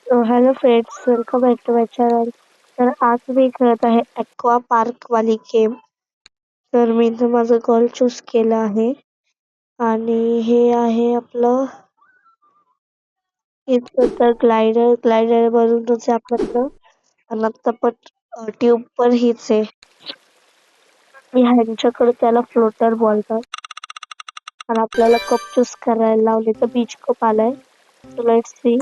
Hello friends, welcome back to my channel. तर आज मी खेळत आहे ॲक्वा पार्क वाली गेम. तर मी इथं माझं गर्ल चूज केलं आहे आणि हे आहे आपलं इथं तर ग्लायडर बनवूनच आहे आपल्याकडं. आणि आता पण ट्यूब पण हीच आहे. ह्यांच्याकडे त्याला फ्लोटर बोलतात. आणि आपल्याला कप चूज करायला लावले तर बीच कप आलाय. So let's see.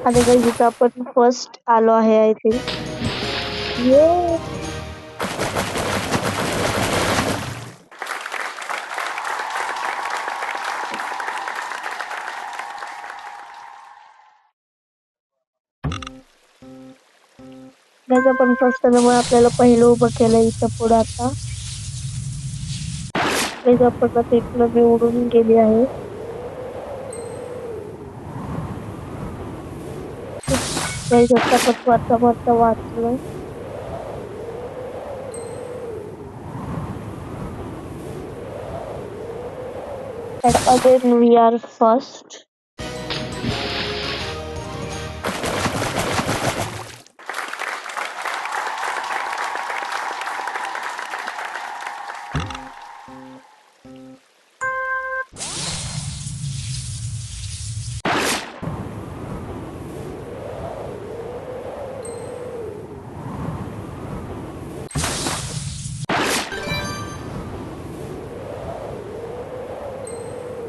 आणि काही इथं आपण फर्स्ट आलो आहे आय थिंक. ये त्याचा पण फर्स्ट आल्यामुळे आपल्याला पहिलं उभं केलं इथं पुढं आता. त्याचा पण आता इथनं मी उडून गेली आहे. गाईज आता पण वरता वरता वाचलं. And again we are first.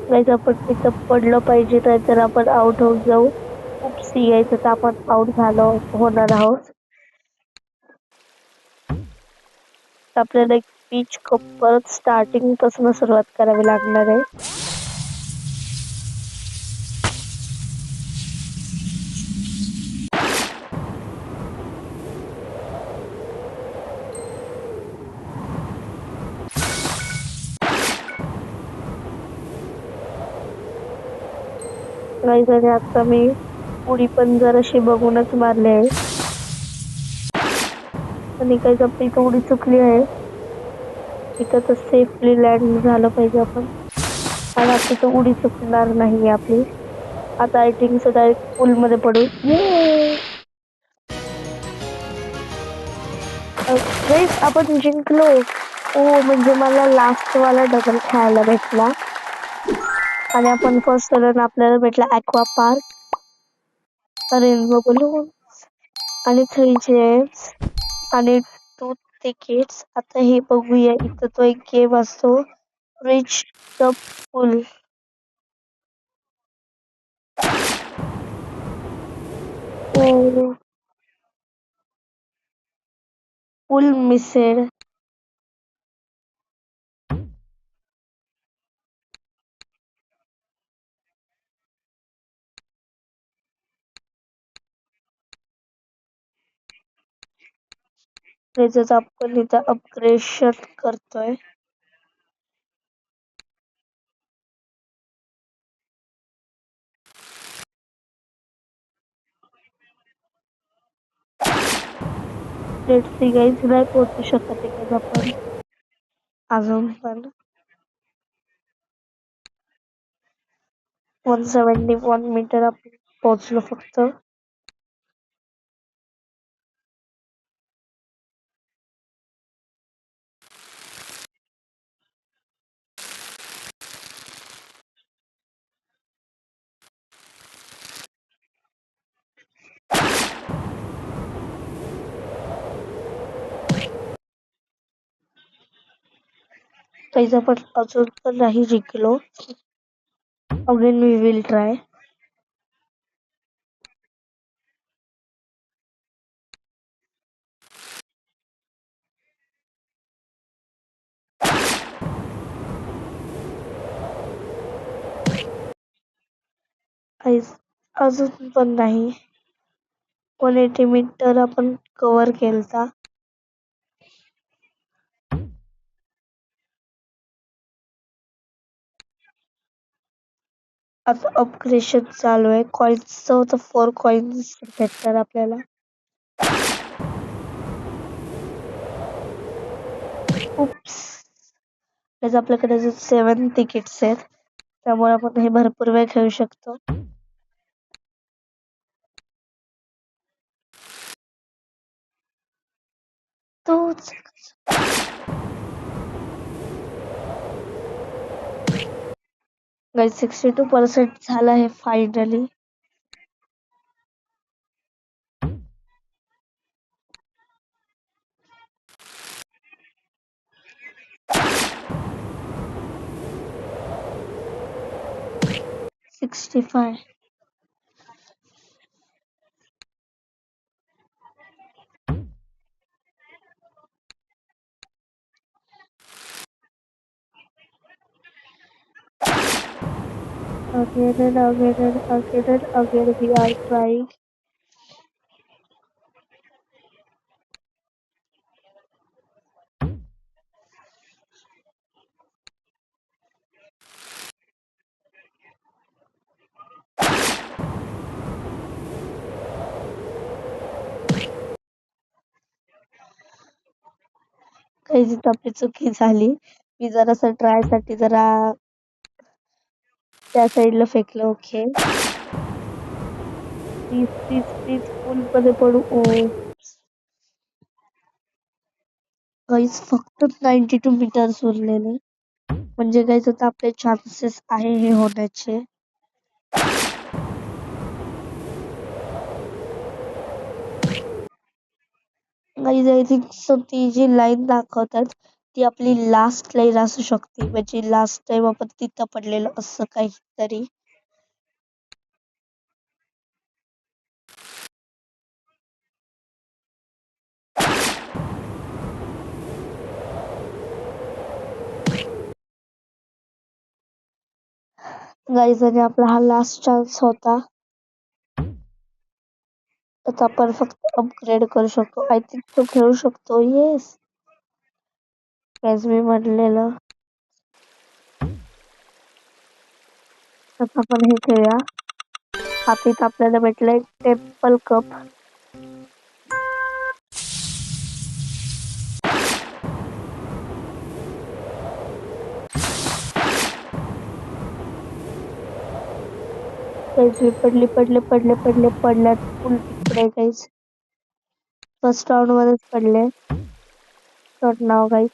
Guys आपण इथं पडलं पाहिजे तर आपण आउट होऊन जाऊ. उपसी यायचं तर आपण आउट झालो होणार आहोत. तर आपल्याला एक पीच कप परत स्टार्टिंग पासून सुरुवात करावी लागणार आहे. गाईज आणि आता मी उडी पण जराशी बघूनच मारली आहे. आणि काही आपली इथं उडी चुकली आहे. इथं तर सेफली लँड झालं पाहिजे आपण. आणि आपली तर उडी चुकणार नाही आपली. आता I think so direct pool मध्ये पडू. गाईज आपण जिंकलो. ओ म्हणजे मला लास्ट वाला डबल खेळायला भेटला. आणि आपण फर्स्ट रन आपल्याला भेटला ॲक्वा पार्क, रेनबो बलून आणि 3 जेम्स आणि 2 तिकीट्स. आता हे बघूया इथं तो एक गेम असतो reach the pool. Oh pool missed. त्याच्यात आपण इथं अपग्रेडेशन करतोय. लेट्स सी गाईज नाही पोहोचू शकत आहे गाईज आपण अजून पण. 171 मीटर आपण पोहोचलो फक्त. गाईज आपण अजून पण नाही जिंकलो. Again we will try. अजून पण नाही. 180 मीटर आपण कव्हर केलता. आता अपग्रेडेशन चालू आहे. कॉइन्सचं होतं 4 कॉइन्स भेटतात आपल्याला. उप्स. त्याच आपल्याकडे 7 तिकीट्स आहेत. त्यामुळे आपण हे भरपूर वेळ खेळू शकतो. तोच 62% झाला आहे finally. $65. Again and again and again and again we are trying. काही जिथं आपली चुकी झाली. मी जरासं ट्राय साठी जरा त्या साईडला फेकलं. ओके. प्लीज पूल मध्ये पडू. ओ गाईज फक्त 92 मीटर्स उरलेले. म्हणजे गाईज आता आपले चान्सेस आहे हे होण्याचे. गाईज आय थिंक सो ती जी लाईन दाखवतात ती आपली लास्ट लाईन असू शकते. म्हणजे लास्ट टाइम आपण तिथं पडलेलो असं काहीतरी. गाईज आणि आपला हा लास्ट चान्स होता. आता आपण फक्त अपग्रेड करू शकतो. आय थिंक तो खेळू शकतो. येस. ॲज मी म्हणलेलं. आता आपण हे खेळूया. हातीत आपल्याला भेटलंय टेम्पल कप. गाईज मी पडल्यात फुल तिकडे गाईज. फर्स्ट राऊंड मध्येच पडले. तर नाव गाईज.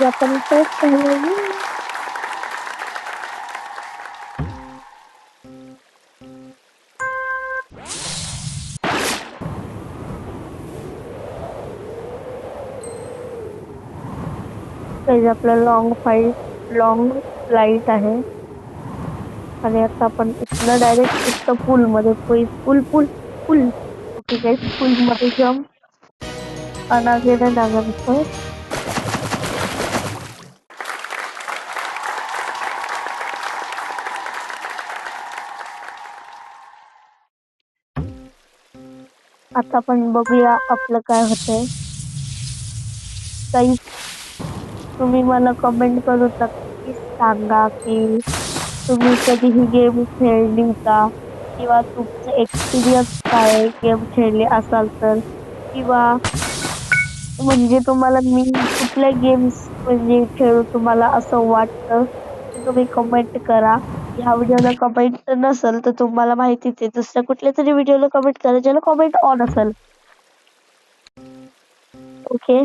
आपण फर्स्ट झालो. आपला लॉंग फ्लाईट आहे. आणि आता आपण इथनं डायरेक्ट पूल मध्ये पूल. ओके गाईज पूल मध्ये जम्प. अनागेन नागन. आता आपण बघूया आपलं काय होतंय. गाईज तुम्ही मला कमेंट करून नक्की सांगा की तुम्ही कधी ही गेम खेळली का, किंवा तुमचं एक्सपिरियन्स काय आहे गेम खेळले असाल तर, किंवा म्हणजे तुम्हाला मी कुठल्या गेम्स म्हणजे खेळू तुम्हाला असं वाटतं ते तुम्ही कमेंट करा. ह्या व्हिडिओला कमेंट नसेल तर तुम्हाला माहितीच आहे दुसऱ्या कुठल्या तरी व्हिडिओला कमेंट करा ज्याला कमेंट ऑन असेल. ओके.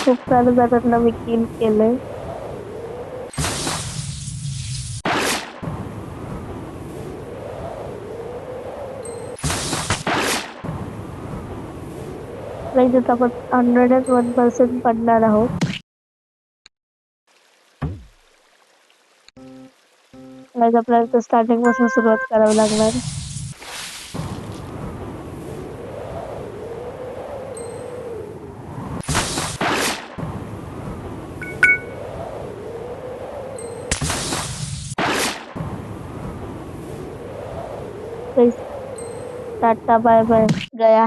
खूप साऱ्या जणांना मी किल केलंय. Guys, आता आपण 101% पडणार आहोत. Guys, आपल्याला स्टार्टिंग पासून सुरुवात करावी लागणार. Guys, टाटा बाय बाय गया.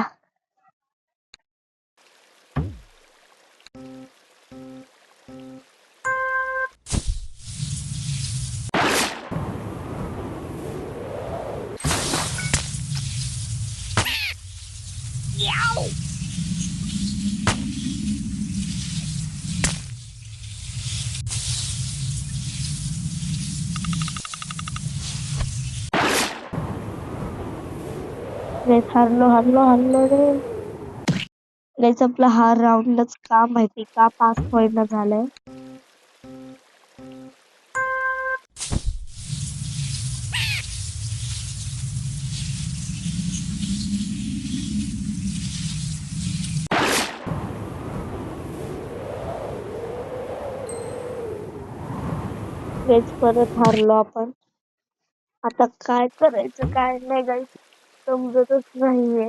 Guys, हारलो रे. Guys, आपला हा राऊंडच का माहिती का पास होईना झालाय. Guys, परत हारलो आपण. आता काय करायचं काय नाही गाईस समजतच नाहीये.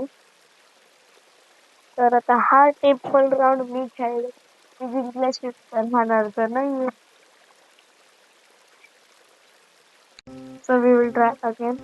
तर आता हा टेम्पल राऊंड मी खेळले. मी जिंकल्याशिवाय तर होणार तर नाहीये. So we will try again.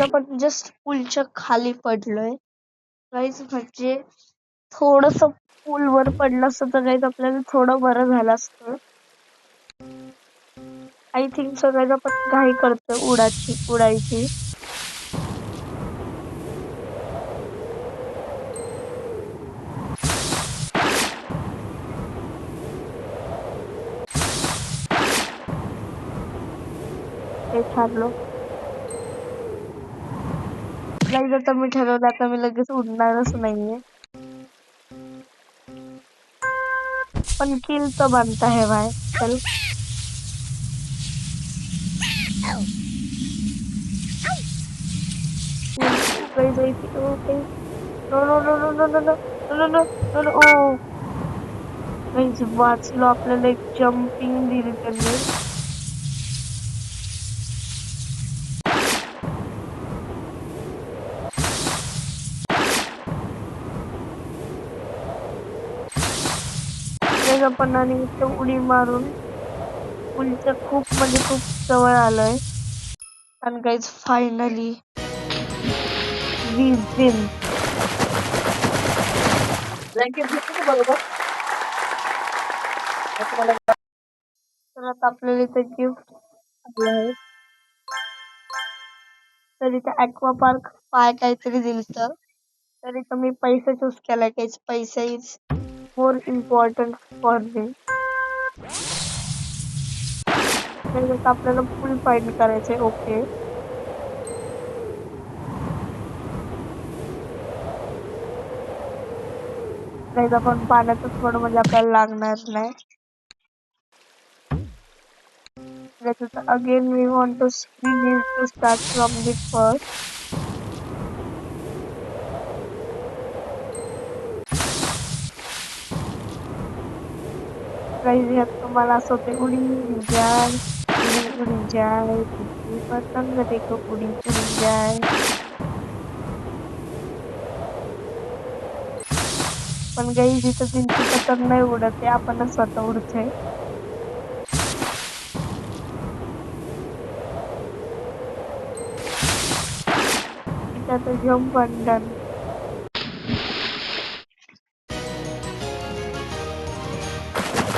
आपण जस्ट पूलच्या खाली पडलोय. गाईस म्हणजे थोडस पूल वर पडलं असतं तर गाईस आपल्याला थोडं बरं झालं असतं. आय थिंक सो गाईस आपण घाई करतोय उडायची. ते ठरलो. गाईस आता मी ठरवलं आता मी लगेच उडणारच नाहीये. पण किल तो बनता है भाई. चल. Guys, okay. No, no, no, no, no, no, no, no, no, no, no. Oh. Guys, वाचलो आपल्याला एक जम्पिंग दिली त्यांनी. Guys, आपण आणि इथं उडी मारून पूलच्या खूप म्हणजे खूप जवळ आलोय. आणि गाईज फायनली वी विन. तर आता आपल्याला इथे गिफ्ट आलं आहे. तर इथे ॲक्वा पार्क पाय काहीतरी दिलतं. तर इथं मी पैसे चूज केलाय. काहीच पैसे is more important for me. आता आपल्याला पूल फाइंड करायचंय. ओके. गाईज आपण पाण्यातच पडू म्हणजे आपल्याला लागणार नाही. Again we need to start from the first. Guys ह्यात तुम्हाला असं होते उडी उडी जाय उडी उडी जाय तुझी पतंग देखो उडी उडी जाय. पण गाईज इथं त्यांची पतंग नाही उडत आहे आपणच स्वतः उडतोय. इथं आता जम्प आणि डन.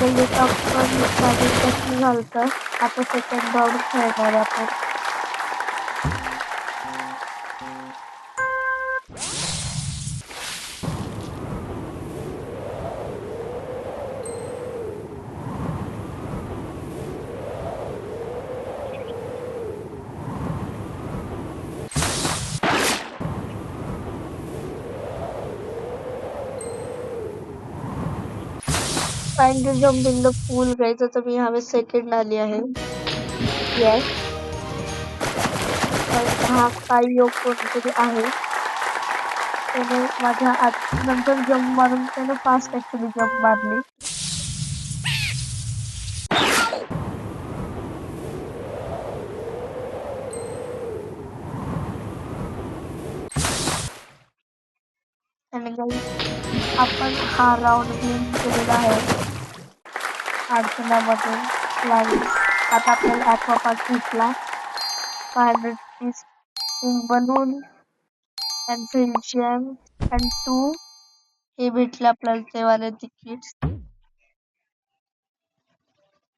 आपण स्टार्टिंग पासून झालतं. आता सेकंड राऊंड खेळणार आहे आपण. Trying to jump in the pool guys. तर मी ह्यावेळेस सेकंड आली आहे. येस. हा काही योग कोणतरी आहे. त्याने माझ्या नंतर जम्प मारून त्याने फास्ट ऍक्च्युली जम्प मारली. आणि गाईज आपण हा राऊंड विन केलेला आहे अडचणामध्ये फ्लाइंग. आता आपल्याला ऍक्वा पार्क भेटला. 500 रुपीज बलून अँड फिल्शियम अँड 2 हे भेटले आपल्याला ते वाले तिकीट.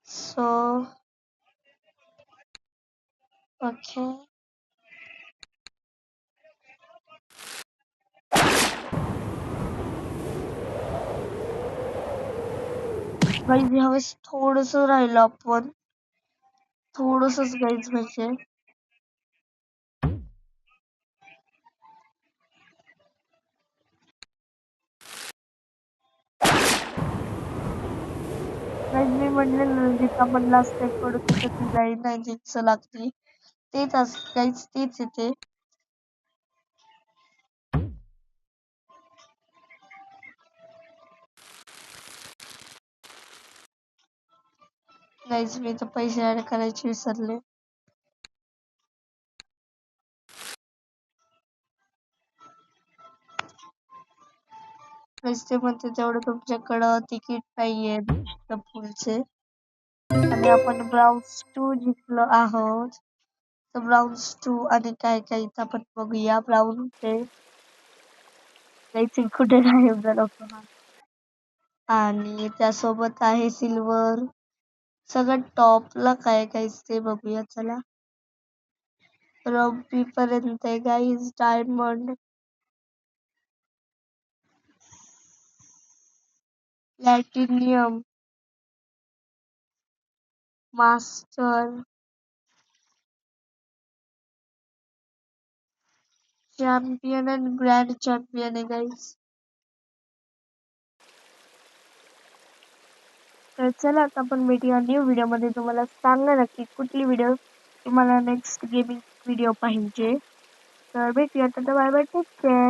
So okay. गाईज ह्यावेळेस थोडस राहिलं आपण. थोडसच गाईज म्हणजे. गाईज मी म्हणलेलं जिथं आपण लास्ट टाइम पडू तिथं ती गाडी नाही जिंकच लागती. तेच गाईज तेच येते. गाईज मी तर पैसे ऍड करायचे विसरले. गाईज ते म्हणते तेवढं तुमच्याकडं तिकीट नाहीये पूलचे. आणि आपण ब्राउन्स 2 जिंकलो आहोत. तर ब्राउन्स 2 आणि काय काय इथं आपण बघूया. ब्राउन ते गाईज कुठे गायब झाला पुन्हा. आणि त्यासोबत आहे सिल्वर. सगळं टॉपला काय काय ते बघूया चला. रॉबी पर्यंत guys diamond platinum master champion and grand champion आहे गाईज. तर चला आता आपण भेटूया न्यू व्हिडिओ मध्ये. तुम्हाला सांगा नक्की कुठली व्हिडिओ तुम्हाला नेक्स्ट गेमिंग व्हिडिओ पाहिजे. तर भेटूया. तर बाय बाय. Take care.